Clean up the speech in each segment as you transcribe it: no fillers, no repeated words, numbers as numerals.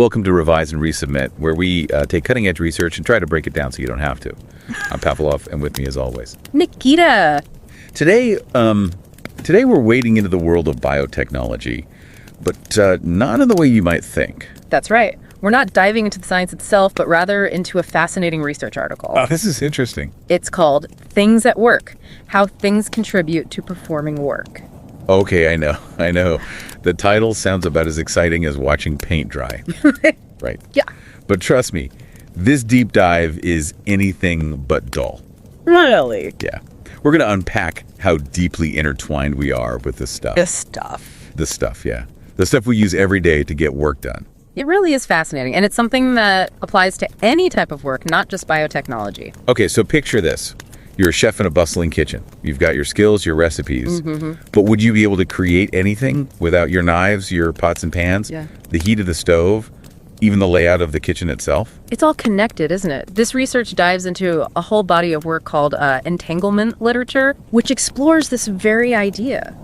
Welcome to Revise and Resubmit, where we take cutting-edge research and try to break it down so you don't have to. I'm Pavlov, and with me as always, Nikita. Today we're wading into the world of biotechnology, but not in the way you might think. That's right. We're not diving into the science itself, but rather into a fascinating research article. Oh, this is interesting. It's called Things at Work, How Things Contribute to Performing Work. Okay, I know. The title sounds about as exciting as watching paint dry. Right. Yeah. But trust me, this deep dive is anything but dull. Really? Yeah. We're going to unpack how deeply intertwined we are with this stuff. This stuff. The stuff, yeah. The stuff we use every day to get work done. It really is fascinating, and it's something that applies to any type of work, not just biotechnology. Okay, so picture this. You're a chef in a bustling kitchen. You've got your skills, your recipes. But would you be able to create anything without your knives, your pots and pans, the heat of the stove, even the layout of the kitchen itself? It's all connected, isn't it? This research dives into a whole body of work called entanglement literature, which explores this very idea.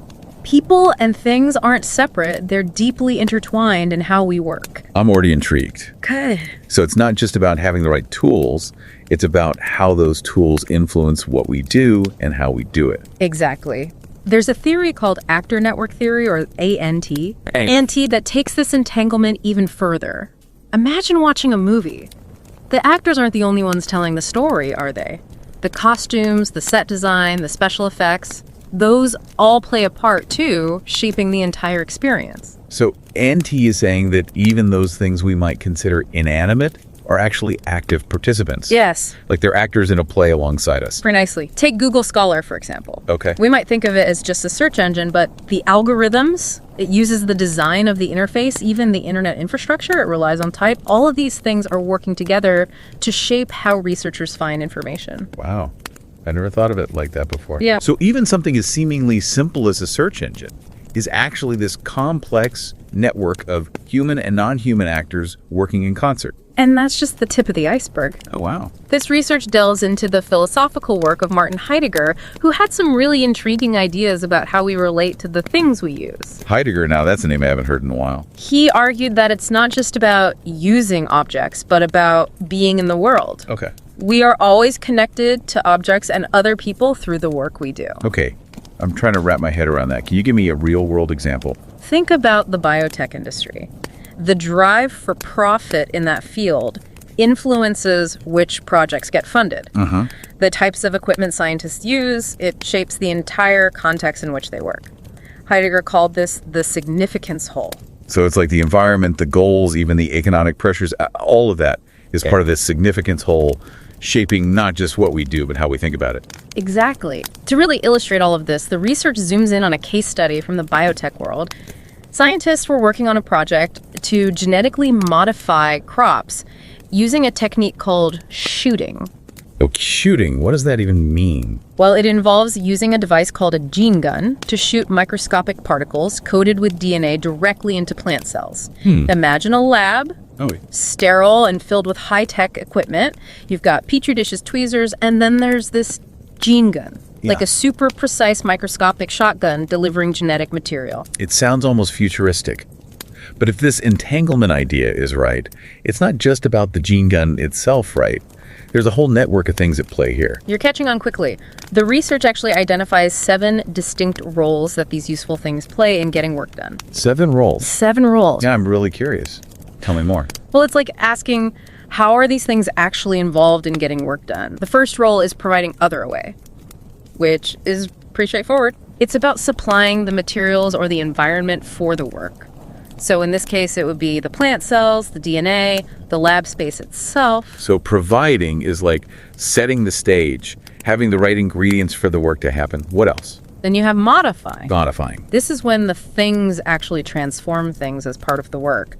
People and things aren't separate. They're deeply intertwined in how we work. I'm already intrigued. Good. So it's not just about having the right tools. It's about how those tools influence what we do and how we do it. Exactly. There's a theory called actor network theory, or ANT, that takes this entanglement even further. Imagine watching a movie. The actors aren't the only ones telling the story, are they? The costumes, the set design, the special effects, those all play a part, too, shaping the entire experience. So ANT is saying that even those things we might consider inanimate are actually active participants. Yes. Like they're actors in a play alongside us. Very nicely. Take Google Scholar, for example. Okay. We might think of it as just a search engine, but the algorithms, it uses the design of the interface, even the internet infrastructure, it relies on type. All of these things are working together to shape how researchers find information. Wow. I never thought of it like that before. Yeah. So even something as seemingly simple as a search engine is actually this complex network of human and non-human actors working in concert. And that's just the tip of the iceberg. Oh, wow. This research delves into the philosophical work of Martin Heidegger, who had some really intriguing ideas about how we relate to the things we use. Heidegger, now that's a name I haven't heard in a while. He argued that it's not just about using objects, but about being in the world. Okay. We are always connected to objects and other people through the work we do. Okay. I'm trying to wrap my head around that. Can you give me a real-world example? Think about the biotech industry. The drive for profit in that field influences which projects get funded. The types of equipment scientists use, it shapes the entire context in which they work. Heidegger called this the significance hole. So it's like the environment, the goals, even the economic pressures, all of that is part of this significance hole, shaping not just what we do, but how we think about it. Exactly. To really illustrate all of this, the research zooms in on a case study from the biotech world. Scientists were working on a project to genetically modify crops using a technique called shooting. Oh, shooting, what does that even mean? Well, it involves using a device called a gene gun to shoot microscopic particles coated with DNA directly into plant cells. Imagine a lab, sterile and filled with high-tech equipment. You've got petri dishes, tweezers, and then there's this gene gun. Like a super precise microscopic shotgun delivering genetic material. It sounds almost futuristic. But if this entanglement idea is right, it's not just about the gene gun itself, right? There's a whole network of things at play here. You're catching on quickly. The research actually identifies 7 distinct roles that these useful things play in getting work done. 7 roles? 7 roles. Yeah, I'm really curious. Tell me more. Well, it's like asking, how are these things actually involved in getting work done? The first role is providing other away, which is pretty straightforward. It's about supplying the materials or the environment for the work. So in this case, it would be the plant cells, the DNA, the lab space itself. So providing is like setting the stage, having the right ingredients for the work to happen. What else? Then you have modifying. Modifying. This is when the things actually transform things as part of the work.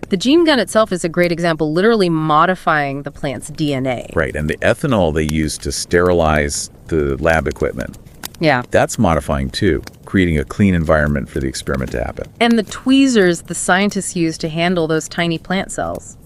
The gene gun itself is a great example, literally modifying the plant's DNA. Right, and the ethanol they use to sterilize the lab equipment. Yeah. That's modifying too. creating a clean environment for the experiment to happen. And the tweezers the scientists use to handle those tiny plant cells.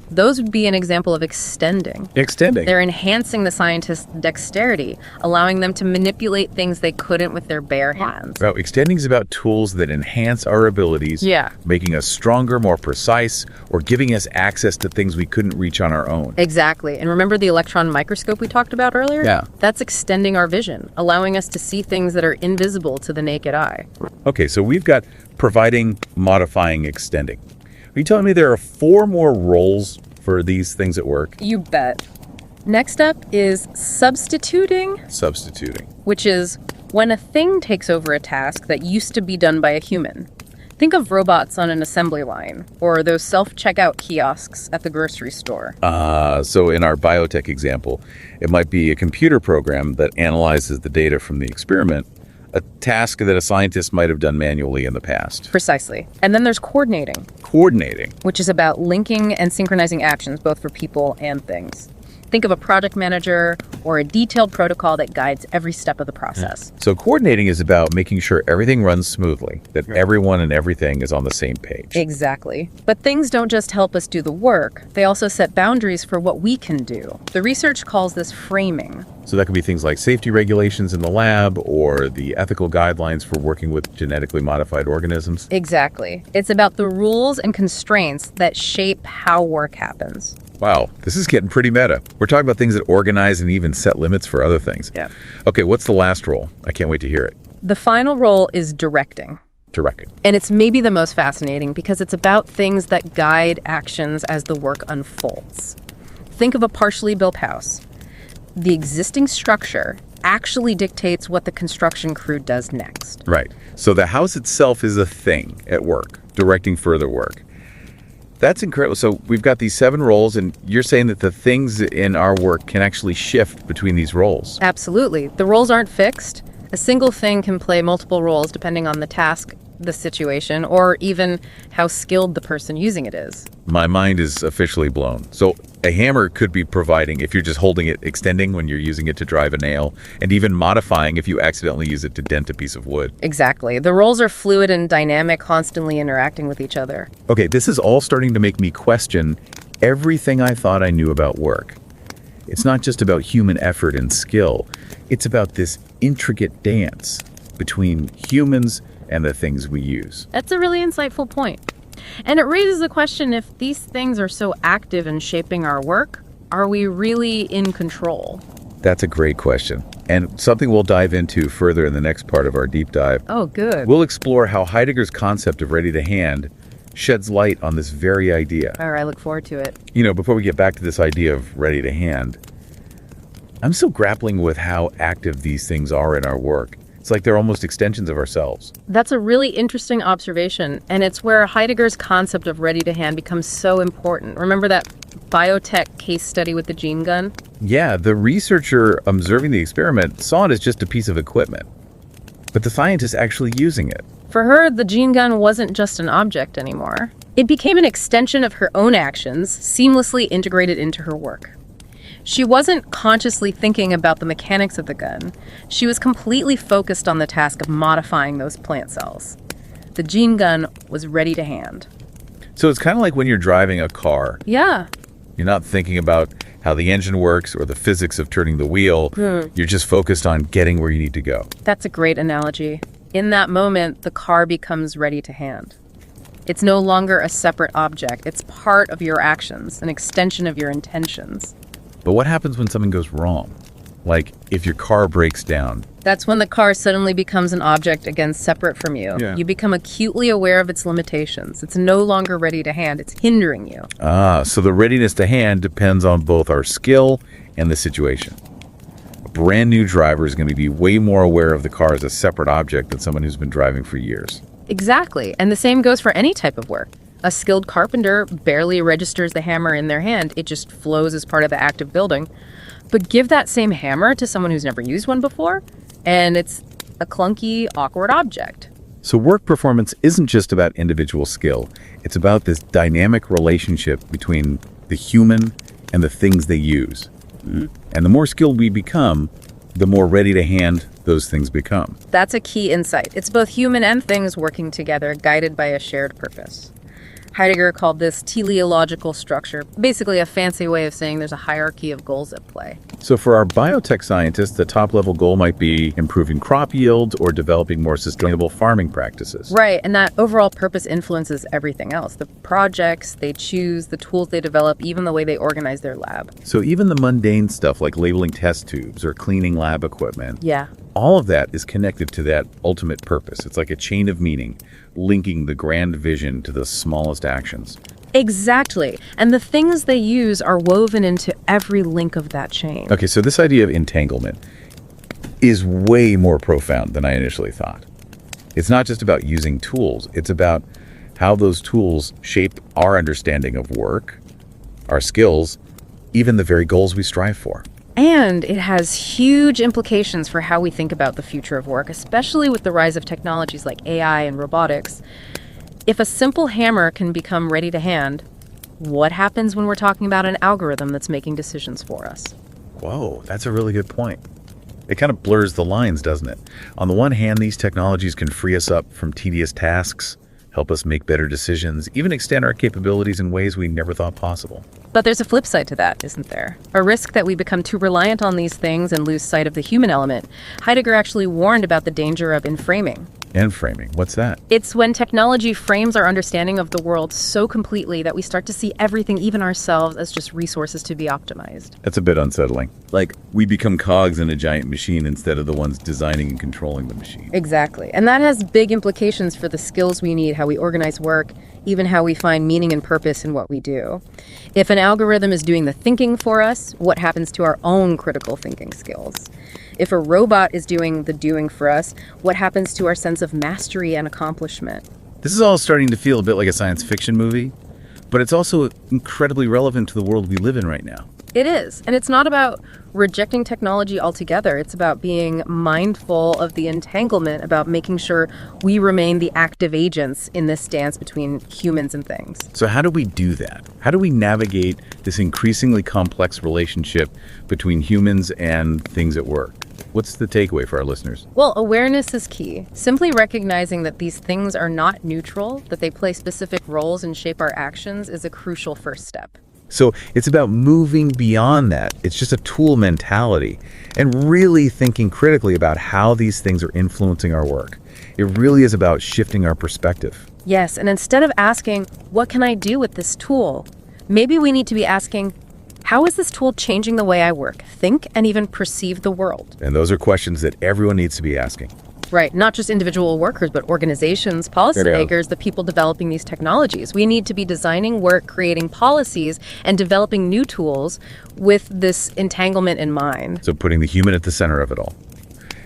Those would be an example of extending. Extending. They're enhancing the scientists' dexterity, allowing them to manipulate things they couldn't with their bare hands. Well, extending is about tools that enhance our abilities, making us stronger, more precise, or giving us access to things we couldn't reach on our own. Exactly. And remember the electron microscope we talked about earlier? Yeah. That's extending our vision, allowing us to see things that are invisible to the naked eye. Okay, so we've got providing, modifying, extending. Are you telling me there are 4 more roles for these things at work? You bet. Next up is substituting. Substituting. Which is when a thing takes over a task that used to be done by a human. Think of robots on an assembly line, or those self-checkout kiosks at the grocery store. So in our biotech example, it might be a computer program that analyzes the data from the experiment, a task that a scientist might have done manually in the past. Precisely. And then there's coordinating. Coordinating. Which is about linking and synchronizing actions, both for people and things. Think of a project manager or a detailed protocol that guides every step of the process. So coordinating is about making sure everything runs smoothly, that everyone and everything is on the same page. Exactly. But things don't just help us do the work. They also set boundaries for what we can do. The research calls this framing. So that could be things like safety regulations in the lab or the ethical guidelines for working with genetically modified organisms. Exactly. It's about the rules and constraints that shape how work happens. Wow, this is getting pretty meta. We're talking about things that organize and even set limits for other things. Yeah. Okay, what's the last role? I can't wait to hear it. The final role is directing. Directing. And it's maybe the most fascinating because it's about things that guide actions as the work unfolds. Think of a partially built house. The existing structure actually dictates what the construction crew does next. Right. So the house itself is a thing at work, directing further work. That's incredible. So we've got these 7 roles, and you're saying that the things in our work can actually shift between these roles. Absolutely. The roles aren't fixed. A single thing can play multiple roles depending on the task, the situation, or even how skilled the person using it is. My mind is officially blown. So a hammer could be providing if you're just holding it, extending when you're using it to drive a nail, and even modifying if you accidentally use it to dent a piece of wood. Exactly. The roles are fluid and dynamic, constantly interacting with each other. Okay, this is all starting to make me question everything I thought I knew about work. It's not just about human effort and skill. It's about this intricate dance between humans and the things we use. That's a really insightful point. And it raises the question, if these things are so active in shaping our work, are we really in control? That's a great question, and something we'll dive into further in the next part of our deep dive. Oh, good. We'll explore how Heidegger's concept of ready to hand sheds light on this very idea. All right, I look forward to it. You know, before we get back to this idea of ready to hand, I'm still grappling with how active these things are in our work. It's like they're almost extensions of ourselves. That's a really interesting observation, and it's where Heidegger's concept of ready to hand becomes so important. Remember that biotech case study with the gene gun? Yeah, the researcher observing the experiment saw it as just a piece of equipment, but the scientist actually using it. For her, the gene gun wasn't just an object anymore. It became an extension of her own actions, seamlessly integrated into her work. She wasn't consciously thinking about the mechanics of the gun. She was completely focused on the task of modifying those plant cells. The gene gun was ready to hand. So it's kind of like when you're driving a car. Yeah. You're not thinking about how the engine works or the physics of turning the wheel. You're just focused on getting where you need to go. That's a great analogy. In that moment, the car becomes ready to hand. It's no longer a separate object. It's part of your actions, an extension of your intentions. But what happens when something goes wrong? Like if your car breaks down? That's when the car suddenly becomes an object again separate from you. Yeah. You become acutely aware of its limitations. It's no longer ready to hand. It's hindering you. So the readiness to hand depends on both our skill and the situation. A brand new driver is going to be way more aware of the car as a separate object than someone who's been driving for years. Exactly. And the same goes for any type of work. A skilled carpenter barely registers the hammer in their hand. It just flows as part of the act of building. But give that same hammer to someone who's never used one before, and it's a clunky, awkward object. So work performance isn't just about individual skill. It's about this dynamic relationship between the human and the things they use. And the more skilled we become, the more ready to hand those things become. That's a key insight. It's both human and things working together, guided by a shared purpose. Heidegger called this teleological structure, basically a fancy way of saying there's a hierarchy of goals at play. So for our biotech scientists, the top-level goal might be improving crop yields or developing more sustainable farming practices. Right, and that overall purpose influences everything else. The projects they choose, the tools they develop, even the way they organize their lab. So even the mundane stuff like labeling test tubes or cleaning lab equipment, yeah, all of that is connected to that ultimate purpose. It's like a chain of meaning, linking the grand vision to the smallest actions. Exactly. And the things they use are woven into every link of that chain. Okay, so this idea of entanglement is way more profound than I initially thought. It's not just about using tools. It's about how those tools shape our understanding of work, our skills, even the very goals we strive for. And it has huge implications for how we think about the future of work, especially with the rise of technologies like AI and robotics. If a simple hammer can become ready to hand, what happens when we're talking about an algorithm that's making decisions for us? Whoa, that's a really good point. It kind of blurs the lines, doesn't it? On the one hand, these technologies can free us up from tedious tasks, help us make better decisions, even extend our capabilities in ways we never thought possible. But there's a flip side to that, isn't there? A risk that we become too reliant on these things and lose sight of the human element. Heidegger actually warned about the danger of inframing. Framing, what's that? It's when technology frames our understanding of the world so completely that we start to see everything, even ourselves, as just resources to be optimized. That's a bit unsettling. Like, we become cogs in a giant machine instead of the ones designing and controlling the machine. Exactly. And that has big implications for the skills we need, how we organize work, even how we find meaning and purpose in what we do. If an algorithm is doing the thinking for us, what happens to our own critical thinking skills? If a robot is doing the doing for us, what happens to our sense of mastery and accomplishment? This is all starting to feel a bit like a science fiction movie, but it's also incredibly relevant to the world we live in right now. It is. And it's not about rejecting technology altogether. It's about being mindful of the entanglement, about making sure we remain the active agents in this dance between humans and things. So how do we do that? How do we navigate this increasingly complex relationship between humans and things at work? What's the takeaway for our listeners? Well, awareness is key. Simply recognizing that these things are not neutral, that they play specific roles and shape our actions, is a crucial first step. So it's about moving beyond that. It's just a tool mentality and really thinking critically about how these things are influencing our work. It really is about shifting our perspective. Yes, and instead of asking, what can I do with this tool? Maybe we need to be asking, how is this tool changing the way I work, think, and even perceive the world? And those are questions that everyone needs to be asking. Right, not just individual workers, but organizations, policymakers, the people developing these technologies. We need to be designing work, creating policies, and developing new tools with this entanglement in mind. So putting the human at the center of it all.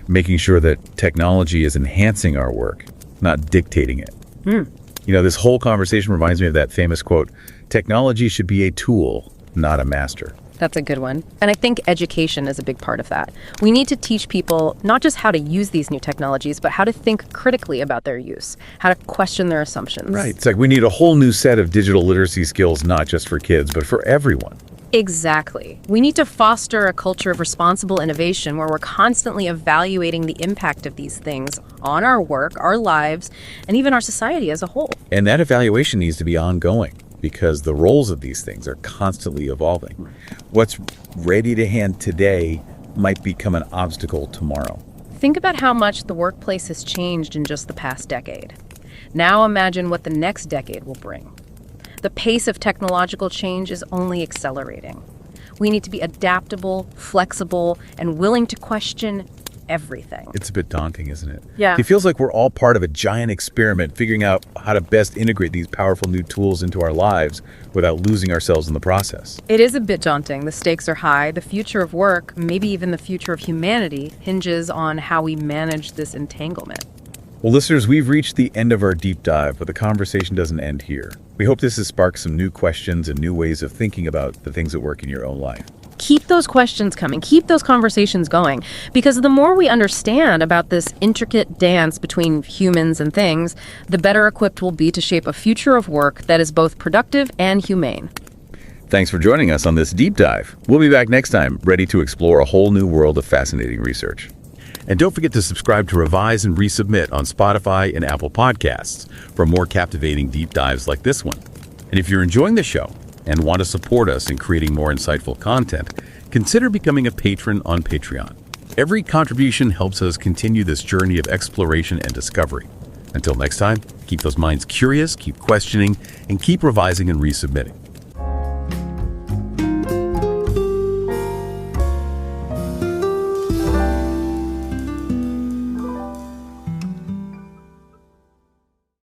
Making sure that technology is enhancing our work, not dictating it. You know, this whole conversation reminds me of that famous quote, technology should be a tool, not a master. That's a good one. And I think education is a big part of that. We need to teach people not just how to use these new technologies, but how to think critically about their use, how to question their assumptions. Right. It's like we need a whole new set of digital literacy skills, not just for kids, but for everyone. Exactly. We need to foster a culture of responsible innovation where we're constantly evaluating the impact of these things on our work, our lives, and even our society as a whole. And that evaluation needs to be ongoing, because the roles of these things are constantly evolving. What's ready to hand today might become an obstacle tomorrow. Think about how much the workplace has changed in just the past decade. Now imagine what the next decade will bring. The pace of technological change is only accelerating. We need to be adaptable, flexible, and willing to question everything. It's a bit daunting, isn't it? Yeah. It feels like we're all part of a giant experiment, figuring out how to best integrate these powerful new tools into our lives without losing ourselves in the process. It is a bit daunting. The stakes are high. The future of work, maybe even the future of humanity, hinges on how we manage this entanglement. Well, listeners, we've reached the end of our deep dive, but the conversation doesn't end here. We hope this has sparked some new questions and new ways of thinking about the things that work in your own life. Keep those questions coming. Keep those conversations going. Because the more we understand about this intricate dance between humans and things, the better equipped we'll be to shape a future of work that is both productive and humane. Thanks for joining us on this deep dive. We'll be back next time, ready to explore a whole new world of fascinating research. And don't forget to subscribe to Revise and Resubmit on Spotify and Apple Podcasts for more captivating deep dives like this one. And if you're enjoying the show and want to support us in creating more insightful content, consider becoming a patron on Patreon. Every contribution helps us continue this journey of exploration and discovery. Until next time, keep those minds curious, keep questioning, and keep revising and resubmitting.